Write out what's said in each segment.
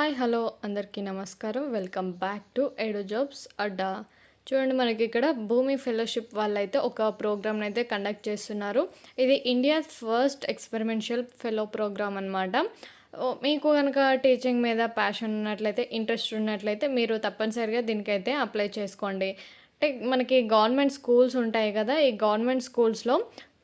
Hi hello అందరికీ నమస్కారం. Welcome back to ఎడు jobs అడ్డా. చూడండి, మనకి ఇక్కడ భూమి ఫెలోషిప్ వాళ్ళైతే ఒక ప్రోగ్రామ్ని అయితే కండక్ట్ చేస్తున్నారు. ఇది ఇండియా ఫస్ట్ ఎక్స్పెరిమెంషియల్ ఫెలో ప్రోగ్రామ్ అనమాట. మీకు కనుక టీచింగ్ మీద ప్యాషన్ ఉన్నట్లయితే, ఇంట్రెస్ట్ ఉన్నట్లయితే మీరు తప్పనిసరిగా దీనికైతే అప్లై చేసుకోండి. అంటే మనకి గవర్నమెంట్ స్కూల్స్ ఉంటాయి కదా, ఈ గవర్నమెంట్ స్కూల్స్లో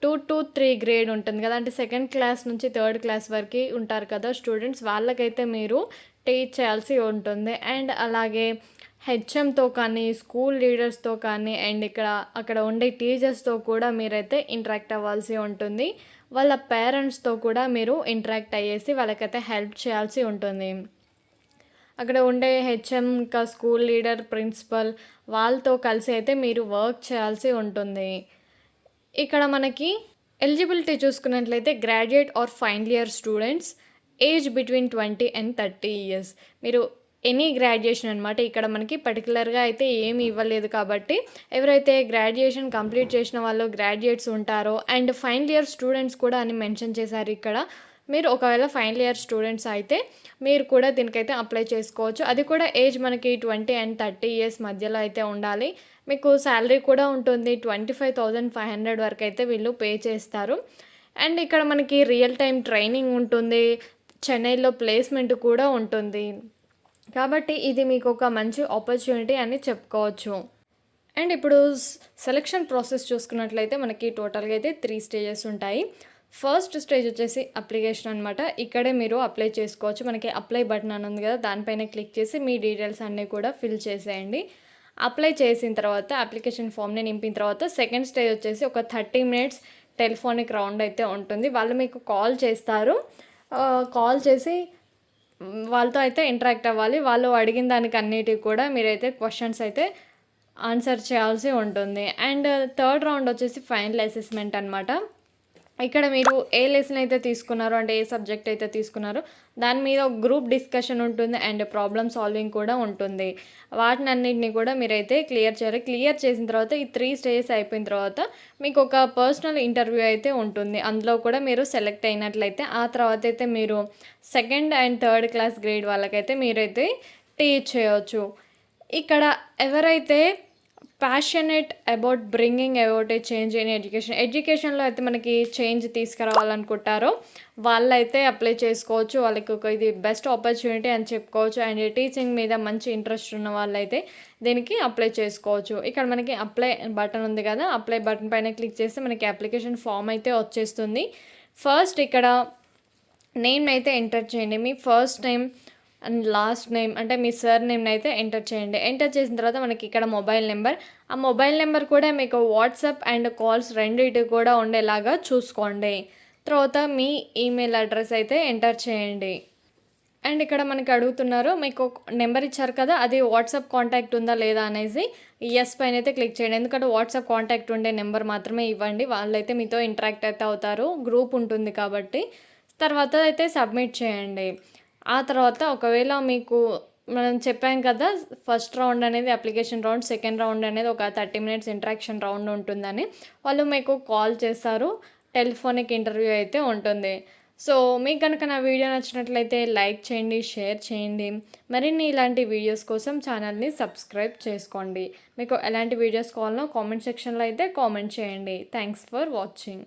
2 to 3 గ్రేడ్ ఉంటుంది కదా, అంటే సెకండ్ క్లాస్ నుంచి థర్డ్ క్లాస్ వరకు ఉంటారు కదా స్టూడెంట్స్, వాళ్ళకైతే మీరు టీచ్ చేయాల్సి ఉంటుంది. అండ్ అలాగే హెచ్ఎంతో కానీ, స్కూల్ లీడర్స్తో కానీ, అండ్ అక్కడ ఉండే టీచర్స్తో కూడా మీరైతే ఇంటరాక్ట్ అవ్వాల్సి ఉంటుంది. వాళ్ళ పేరెంట్స్తో కూడా మీరు ఇంటరాక్ట్ అయ్యేసి వాళ్ళకైతే హెల్ప్ చేయాల్సి ఉంటుంది. అక్కడ ఉండే హెచ్ఎం, ఇంకా స్కూల్ లీడర్, ప్రిన్సిపల్ వాళ్ళతో కలిసి అయితే మీరు వర్క్ చేయాల్సి ఉంటుంది. ఇక్కడ మనకి ఎలిజిబిలిటీ చూసుకున్నట్లయితే graduate or final year students, age between 20 and 30 years. మీరు ఎనీ గ్రాడ్యుయేషన్ అనమాట. ఇక్కడ మనకి పర్టికులర్గా అయితే ఏమి ఇవ్వలేదు కాబట్టి ఎవరైతే గ్రాడ్యుయేషన్ కంప్లీట్ చేసిన వాళ్ళు గ్రాడ్యుయేట్స్ ఉంటారో, అండ్ ఫైనల్ ఇయర్ స్టూడెంట్స్ కూడా అని మెన్షన్ చేశారు ఇక్కడ. మీరు ఒకవేళ ఫైనల్ ఇయర్ స్టూడెంట్స్ అయితే మీరు కూడా దీనికైతే అప్లై చేసుకోవచ్చు. అది కూడా ఏజ్ మనకి 20 and 30 years మధ్యలో అయితే ఉండాలి. మీకు శాలరీ కూడా ఉంటుంది. 25,500 వరకు అయితే వీళ్ళు పే చేస్తారు. అండ్ ఇక్కడ మనకి రియల్ టైం ట్రైనింగ్ ఉంటుంది. చెన్నైలో ప్లేస్మెంట్ కూడా ఉంటుంది. కాబట్టి ఇది మీకు ఒక మంచి ఆపర్చునిటీ అని చెప్పుకోవచ్చు. అండ్ ఇప్పుడు సెలక్షన్ ప్రాసెస్ చూసుకున్నట్లయితే మనకి టోటల్గా అయితే 3 stages ఉంటాయి. ఫస్ట్ స్టేజ్ వచ్చేసి అప్లికేషన్ అనమాట. ఇక్కడే మీరు అప్లై చేసుకోవచ్చు. మనకి అప్లై బటన్ అని ఉంది కదా, దానిపైన క్లిక్ చేసి మీ డీటెయిల్స్ అన్నీ కూడా ఫిల్ చేసేయండి. అప్లై చేసిన తర్వాత అప్లికేషన్ ఫామ్ని నింపిన తర్వాత సెకండ్ స్టేజ్ వచ్చేసి ఒక 30 minutes టెలిఫోనిక్ రౌండ్ అయితే ఉంటుంది. వాళ్ళు మీకు కాల్ చేస్తారు. కాల్ చేసి వాళ్ళతో అయితే ఇంటరాక్ట్ అవ్వాలి. వాళ్ళు అడిగిన దానికి అన్నిటికి కూడా మీరైతే క్వశ్చన్స్ అయితే ఆన్సర్ చేయాల్సి ఉంటుంది. అండ్ థర్డ్ రౌండ్ వచ్చేసి ఫైనల్ అసెస్మెంట్ అనమాట. ఇక్కడ మీరు ఏ లెసన్ అయితే తీసుకున్నారో, అంటే ఏ సబ్జెక్ట్ అయితే తీసుకున్నారో దాని మీద ఒక గ్రూప్ డిస్కషన్ ఉంటుంది. అండ్ ప్రాబ్లమ్ సాల్వింగ్ కూడా ఉంటుంది. వాటిని అన్నింటినీ కూడా మీరైతే క్లియర్ చేయాలి. క్లియర్ చేసిన తర్వాత ఈ 3 stages అయిపోయిన తర్వాత మీకు ఒక పర్సనల్ ఇంటర్వ్యూ అయితే ఉంటుంది. అందులో కూడా మీరు సెలెక్ట్ అయినట్లయితే ఆ తర్వాత అయితే మీరు second and third class grade వాళ్ళకైతే మీరైతే టీచ్ చేయవచ్చు. ఇక్కడ ఎవరైతే passionate about bringing about a change in ఎడ్యుకేషన్లో అయితే మనకి చేంజ్ తీసుకురావాలనుకుంటారో వాళ్ళైతే అప్లై చేసుకోవచ్చు. వాళ్ళకి ఇది బెస్ట్ ఆపర్చునిటీ అని చెప్పుకోవచ్చు. అండ్ టీచింగ్ మీద మంచి ఇంట్రెస్ట్ ఉన్న వాళ్ళైతే దీనికి అప్లై చేసుకోవచ్చు. ఇక్కడ మనకి అప్లై బటన్ ఉంది కదా, అప్లై బటన్ పైన క్లిక్ చేస్తే మనకి అప్లికేషన్ ఫామ్ అయితే వచ్చేస్తుంది. ఫస్ట్ ఇక్కడ నేమ్ అయితే ఎంటర్ చేయండి. మీ first name and last name, అంటే మీ సర్ నేమ్ని అయితే ఎంటర్ చేయండి. ఎంటర్ చేసిన తర్వాత మనకి ఇక్కడ మొబైల్ నెంబర్, ఆ మొబైల్ నెంబర్ కూడా మీకు వాట్సాప్ అండ్ కాల్స్ రెండింటి కూడా ఉండేలాగా చూసుకోండి. తర్వాత మీ ఈమెయిల్ అడ్రస్ అయితే ఎంటర్ చేయండి. అండ్ ఇక్కడ మనకి అడుగుతున్నారు, మీకు నెంబర్ ఇచ్చారు కదా, అది వాట్సాప్ కాంటాక్ట్ ఉందా లేదా అనేసి ఎస్ పైన అయితే క్లిక్ చేయండి. ఎందుకంటే వాట్సాప్ కాంటాక్ట్ ఉండే నెంబర్ మాత్రమే ఇవ్వండి. వాళ్ళైతే మీతో ఇంటరాక్ట్ అయితే అవుతారు, గ్రూప్ ఉంటుంది కాబట్టి. తర్వాత అయితే సబ్మిట్ చేయండి. ఆ తర్వాత ఒకవేళ మీకు మనం చెప్పాం కదా, ఫస్ట్ రౌండ్ అనేది అప్లికేషన్ రౌండ్, సెకండ్ రౌండ్ అనేది ఒక 30 minutes ఇంటరాక్షన్ రౌండ్ ఉంటుందని వాళ్ళు మీకు కాల్ చేస్తారు. టెలిఫోనిక్ ఇంటర్వ్యూ అయితే ఉంటుంది. సో మీకు కనుక నా వీడియో నచ్చినట్లయితే లైక్ చేయండి, షేర్ చేయండి. మరిన్ని ఇలాంటి వీడియోస్ కోసం ఛానల్ని సబ్స్క్రైబ్ చేసుకోండి. మీకు ఎలాంటి వీడియోస్ కావాలనో కామెంట్ సెక్షన్లో అయితే కామెంట్ చేయండి. Thanks for watching.